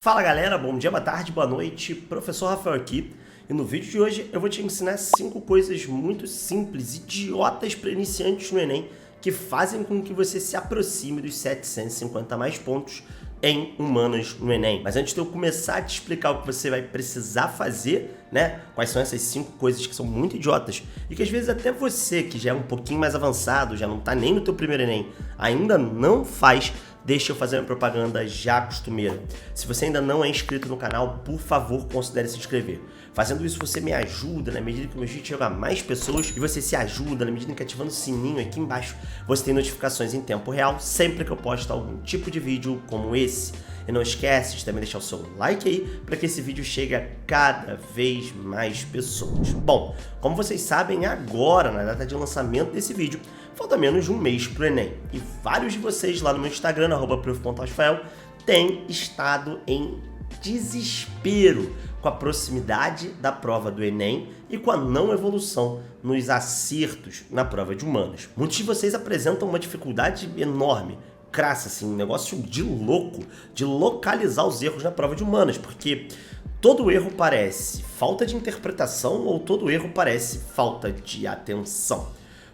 Fala galera, bom dia, boa tarde, boa noite, professor Rafael aqui, e no vídeo de hoje eu vou te ensinar 5 coisas muito simples, idiotas para iniciantes no Enem, que fazem com que você se aproxime dos 750 mais pontos em humanas no Enem. Mas antes de eu começar a te explicar o que você vai precisar fazer, né, quais são essas 5 coisas que são muito idiotas e que às vezes até você, que já é um pouquinho mais avançado, já não tá nem no teu primeiro Enem, ainda não faz, deixa eu fazer uma propaganda já costumeira. Se você ainda não é inscrito no canal, por favor, considere se inscrever. Fazendo isso, você me ajuda na medida que o meu vídeo chega a mais pessoas e você se ajuda na medida que ativando o sininho aqui embaixo, você tem notificações em tempo real sempre que eu posto algum tipo de vídeo como esse. E não esquece de também deixar o seu like aí para que esse vídeo chegue a cada vez mais pessoas. Bom, como vocês sabem, agora, na data de lançamento desse vídeo, falta menos de um mês para o Enem. E vários de vocês lá no meu Instagram, @prof.rafael, têm estado em desespero com a proximidade da prova do Enem e com a não evolução nos acertos na prova de humanas. Muitos de vocês apresentam uma dificuldade enorme, crassa, assim, um negócio de louco, de localizar os erros na prova de humanas, porque todo erro parece falta de interpretação ou todo erro parece falta de atenção.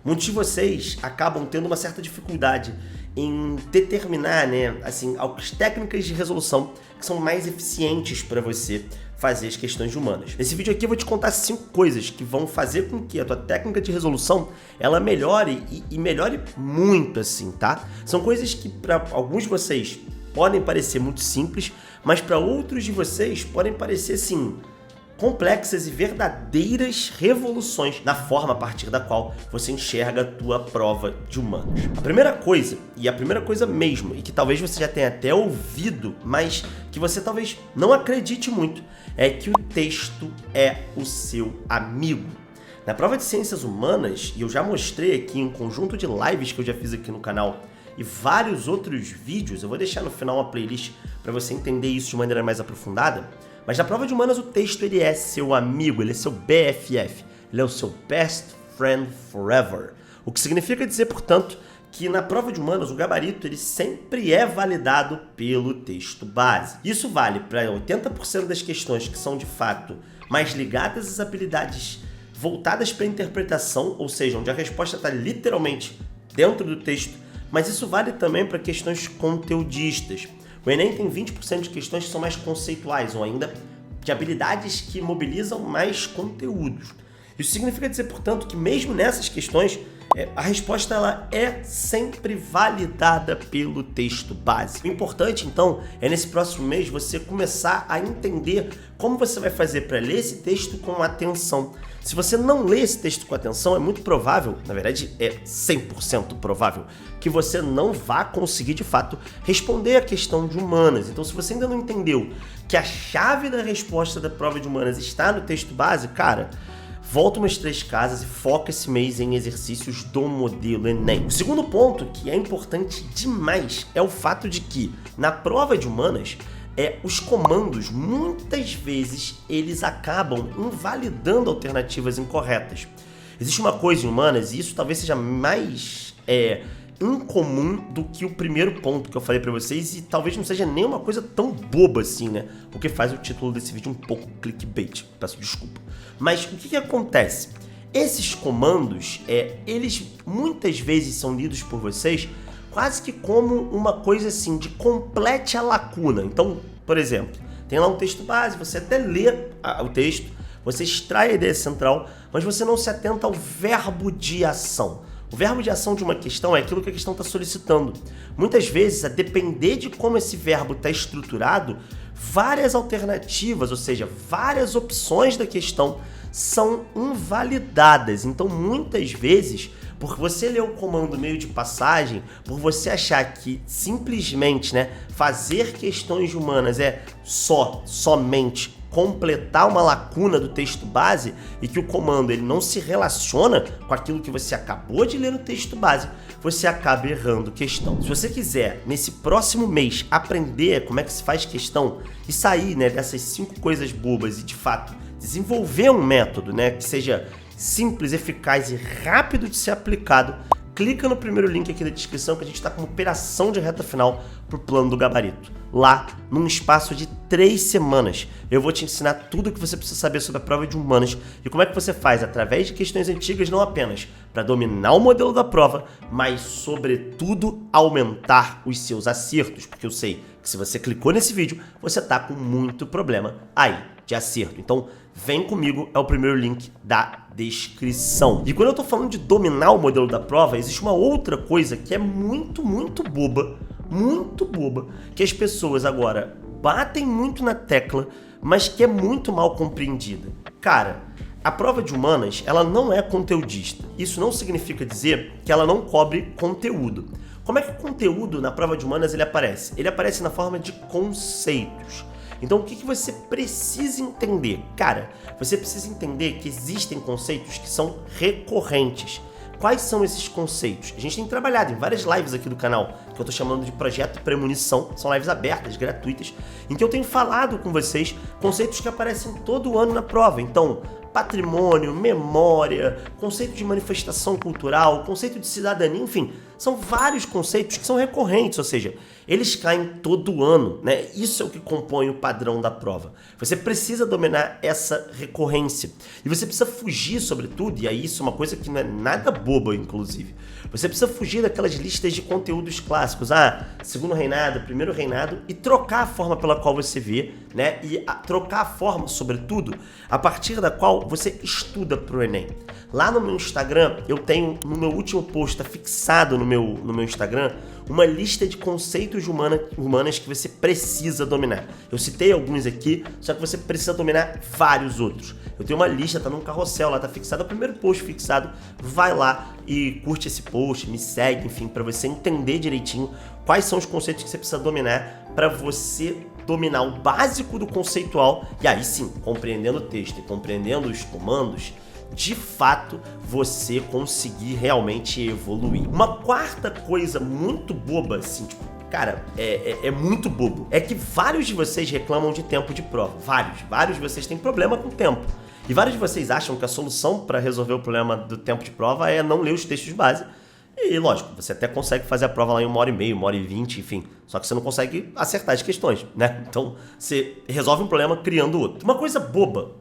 Muitos de vocês acabam tendo uma certa dificuldade em determinar, né, assim, as técnicas de resolução que são mais eficientes para você fazer as questões de humanas. Nesse vídeo aqui eu vou te contar 5 coisas que vão fazer com que a tua técnica de resolução ela melhore e melhore muito, assim, tá? São coisas que para alguns de vocês podem parecer muito simples, mas para outros de vocês podem parecer, assim, complexas e verdadeiras revoluções na forma a partir da qual você enxerga a tua prova de humanas. A primeira coisa, e a primeira coisa mesmo, e que talvez você já tenha até ouvido, mas que você talvez não acredite muito, é que o texto é o seu amigo. Na prova de ciências humanas, e eu já mostrei aqui um conjunto de lives que eu já fiz aqui no canal, e vários outros vídeos, eu vou deixar no final uma playlist para você entender isso de maneira mais aprofundada. Mas na prova de humanas o texto ele é seu amigo, ele é seu BFF, ele é o seu best friend forever. O que significa dizer, portanto, que na prova de humanas o gabarito ele sempre é validado pelo texto base. Isso vale para 80% das questões que são de fato mais ligadas às habilidades voltadas para a interpretação, ou seja, onde a resposta está literalmente dentro do texto, mas isso vale também para questões conteudistas. O Enem tem 20% de questões que são mais conceituais ou ainda de habilidades que mobilizam mais conteúdos. Isso significa dizer, portanto, que mesmo nessas questões, a resposta ela é sempre validada pelo texto base. O importante, então, é nesse próximo mês você começar a entender como você vai fazer para ler esse texto com atenção. Se você não lê esse texto com atenção, é muito provável, na verdade é 100% provável, que você não vá conseguir de fato responder a questão de humanas. Então, se você ainda não entendeu que a chave da resposta da prova de humanas está no texto base, cara, volta umas 3 casas e foca esse mês em exercícios do modelo Enem. O segundo ponto, que é importante demais, é o fato de que na prova de humanas, os comandos, muitas vezes, eles acabam invalidando alternativas incorretas. Existe uma coisa em humanas, e isso talvez seja mais incomum do que o primeiro ponto que eu falei pra vocês, e talvez não seja nem uma coisa tão boba assim, né? O que faz o título desse vídeo um pouco clickbait, peço desculpa. Mas o que acontece? Esses comandos, eles muitas vezes são lidos por vocês quase que como uma coisa assim, de complete a lacuna. Então, por exemplo, tem lá um texto base, você até lê o texto, você extrai a ideia central, mas você não se atenta ao verbo de ação. O verbo de ação de uma questão é aquilo que a questão está solicitando. Muitas vezes, a depender de como esse verbo está estruturado, várias alternativas, ou seja, várias opções da questão são invalidadas. Então, muitas vezes, por você ler o comando meio de passagem, por você achar que simplesmente, né, fazer questões humanas é somente completar uma lacuna do texto base e que o comando ele não se relaciona com aquilo que você acabou de ler no texto base, você acaba errando questão. Se você quiser, nesse próximo mês, aprender como é que se faz questão e sair, né, dessas 5 coisas bobas e, de fato, desenvolver um método, né, que seja simples, eficaz e rápido de ser aplicado, clica no primeiro link aqui da descrição que a gente está com uma operação de reta final pro plano do gabarito. Lá, num espaço de 3 semanas, eu vou te ensinar tudo o que você precisa saber sobre a prova de humanas e como é que você faz através de questões antigas, não apenas para dominar o modelo da prova, mas sobretudo aumentar os seus acertos, porque eu sei que se você clicou nesse vídeo, você tá com muito problema aí de acerto. Então, vem comigo, é o primeiro link da descrição. E quando eu tô falando de dominar o modelo da prova, existe uma outra coisa que é muito boba, que as pessoas agora batem muito na tecla, mas que é muito mal compreendida. Cara, a prova de humanas, ela não é conteudista. Isso não significa dizer que ela não cobre conteúdo. Como é que o conteúdo na prova de humanas ele aparece? Ele aparece na forma de conceitos. Então, o que você precisa entender? Cara, você precisa entender que existem conceitos que são recorrentes. Quais são esses conceitos? A gente tem trabalhado em várias lives aqui do canal, que eu tô chamando de Projeto Premonição, são lives abertas, gratuitas, em que eu tenho falado com vocês conceitos que aparecem todo ano na prova. Então, patrimônio, memória, conceito de manifestação cultural, conceito de cidadania, enfim, são vários conceitos que são recorrentes, ou seja, eles caem todo ano, né? Isso é o que compõe o padrão da prova. Você precisa dominar essa recorrência. E você precisa fugir, sobretudo, e aí isso é uma coisa que não é nada boba, inclusive. Você precisa fugir daquelas listas de conteúdos clássicos, segundo reinado, primeiro reinado, e trocar a forma pela qual você vê, né? E trocar a forma, sobretudo, a partir da qual você estuda para o Enem. Lá no meu Instagram, eu tenho, no meu último post, tá fixado no meu Instagram, uma lista de conceitos de humanas que você precisa dominar. Eu citei alguns aqui, só que você precisa dominar vários outros. Eu tenho uma lista, tá num carrossel lá, tá fixado, é o primeiro post fixado. Vai lá e curte esse post, me segue, enfim, para você entender direitinho quais são os conceitos que você precisa dominar para você dominar o básico do conceitual e aí sim, compreendendo o texto e compreendendo os comandos, de fato, você conseguir realmente evoluir. Uma quarta coisa muito boba, assim, tipo, cara, é muito bobo, é que vários de vocês reclamam de tempo de prova. Vários de vocês têm problema com tempo. E vários de vocês acham que a solução para resolver o problema do tempo de prova é não ler os textos base. E lógico, você até consegue fazer a prova lá em 1h30, 1h20, enfim. Só que você não consegue acertar as questões, né? Então, você resolve um problema criando outro. Uma coisa boba,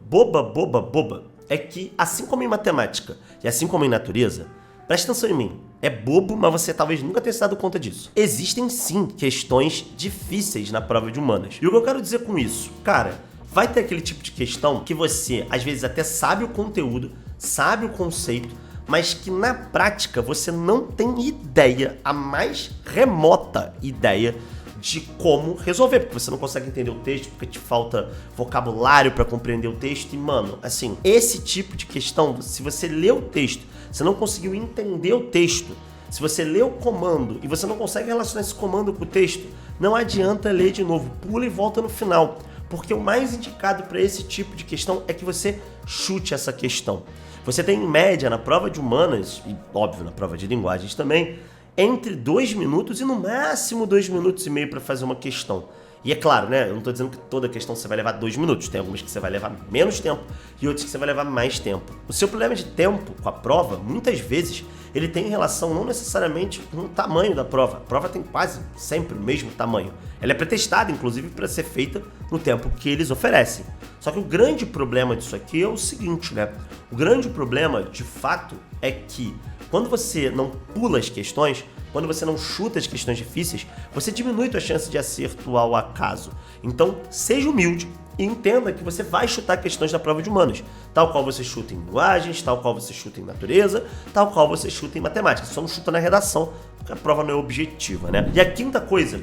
é que, assim como em matemática e assim como em natureza, presta atenção em mim, é bobo, mas você talvez nunca tenha se dado conta disso. Existem sim questões difíceis na prova de humanas. E o que eu quero dizer com isso? Cara, vai ter aquele tipo de questão que você, às vezes, até sabe o conteúdo, sabe o conceito, mas que na prática você não tem ideia, a mais remota ideia de como resolver, porque você não consegue entender o texto, porque te falta vocabulário para compreender o texto. E, mano, assim, esse tipo de questão, se você lê o texto, você não conseguiu entender o texto, se você lê o comando e você não consegue relacionar esse comando com o texto, não adianta ler de novo, pula e volta no final, porque o mais indicado para esse tipo de questão é que você chute essa questão. Você tem, em média, na prova de humanas, e óbvio, na prova de linguagens também, entre 2 minutos e no máximo 2 minutos e meio para fazer uma questão. E é claro, né? Eu não estou dizendo que toda questão você vai levar 2 minutos. Tem algumas que você vai levar menos tempo e outras que você vai levar mais tempo. O seu problema de tempo com a prova, muitas vezes, ele tem relação não necessariamente com o tamanho da prova. A prova tem quase sempre o mesmo tamanho. Ela é pretestada, inclusive, para ser feita no tempo que eles oferecem. Só que o grande problema disso aqui é o seguinte, né? O grande problema, de fato, é que quando você não pula as questões, quando você não chuta as questões difíceis, você diminui a chance de acerto ao acaso. Então, seja humilde e entenda que você vai chutar questões da prova de humanas, tal qual você chuta em linguagens, tal qual você chuta em natureza, tal qual você chuta em matemática. Só não chuta na redação, porque a prova não é objetiva, né? E a quinta coisa,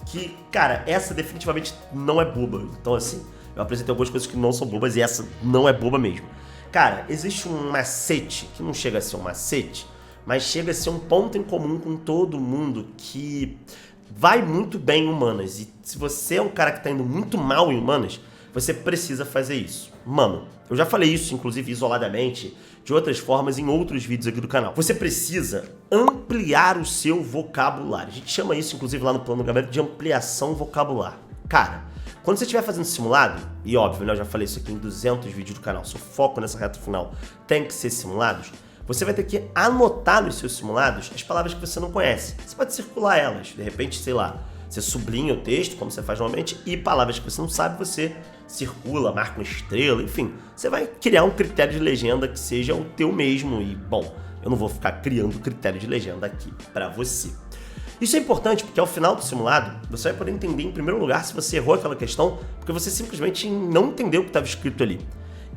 que, cara, essa definitivamente não é boba. Então, assim, eu apresentei algumas coisas que não são bobas e essa não é boba mesmo. Cara, existe um macete, que não chega a ser um macete, mas chega a ser um ponto em comum com todo mundo que vai muito bem em humanas. E se você é um cara que tá indo muito mal em humanas, você precisa fazer isso. Mano, eu já falei isso, inclusive, isoladamente, de outras formas, em outros vídeos aqui do canal. Você precisa ampliar o seu vocabulário. A gente chama isso, inclusive, lá no plano do gabarito, de ampliação vocabular. Cara, quando você estiver fazendo simulado, e óbvio, né, eu já falei isso aqui em 200 vídeos do canal, seu foco nessa reta final tem que ser simulados, você vai ter que anotar nos seus simulados as palavras que você não conhece. Você pode circular elas, de repente, sei lá, você sublinha o texto, como você faz normalmente, e palavras que você não sabe, você circula, marca uma estrela, enfim. Você vai criar um critério de legenda que seja o teu mesmo e, bom, eu não vou ficar criando critério de legenda aqui para você. Isso é importante porque ao final do simulado, você vai poder entender em primeiro lugar se você errou aquela questão, porque você simplesmente não entendeu o que estava escrito ali.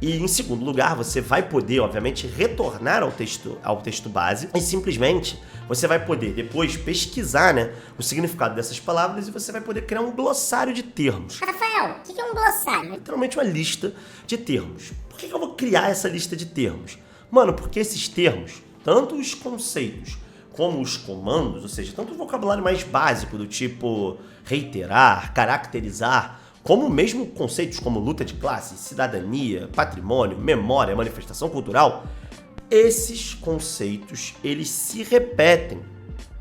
E em segundo lugar, você vai poder, obviamente, retornar ao texto base e simplesmente você vai poder depois pesquisar, né, o significado dessas palavras e você vai poder criar um glossário de termos. Rafael, o que é um glossário? Literalmente uma lista de termos. Por que eu vou criar essa lista de termos? Mano, porque esses termos, tanto os conceitos como os comandos, ou seja, tanto o vocabulário mais básico do tipo reiterar, caracterizar, como mesmo conceitos como luta de classe, cidadania, patrimônio, memória, manifestação cultural, esses conceitos, eles se repetem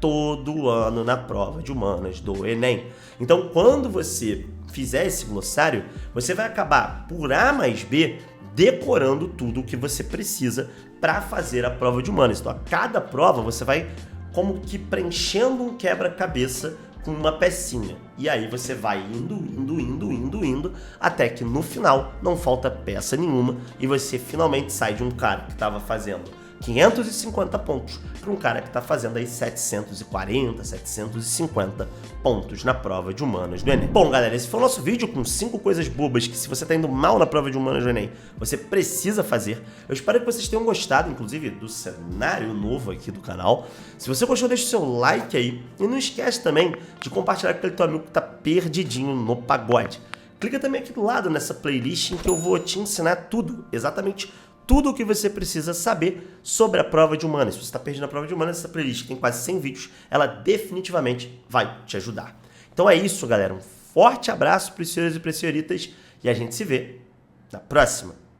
todo ano na prova de humanas do Enem. Então, quando você fizer esse glossário, você vai acabar, por A mais B, decorando tudo o que você precisa para fazer a prova de humanas. Então, a cada prova, você vai como que preenchendo um quebra-cabeça com uma pecinha. E aí você vai indo, até que no final não falta peça nenhuma e você finalmente sai de um cara que estava fazendo 550 pontos para um cara que está fazendo aí 740, 750 pontos na prova de humanas do Enem. Bom, galera, esse foi o nosso vídeo com 5 coisas bobas que se você está indo mal na prova de humanas do Enem, você precisa fazer. Eu espero que vocês tenham gostado, inclusive, do cenário novo aqui do canal. Se você gostou, deixa o seu like aí. E não esquece também de compartilhar com aquele teu amigo que está perdidinho no pagode. Clica também aqui do lado nessa playlist em que eu vou te ensinar tudo, exatamente tudo o que você precisa saber sobre a prova de humanas. Se você está perdido na prova de humanas, essa playlist tem quase 100 vídeos, ela definitivamente vai te ajudar. Então é isso, galera. Um forte abraço para os senhores e para as senhoritas e a gente se vê na próxima.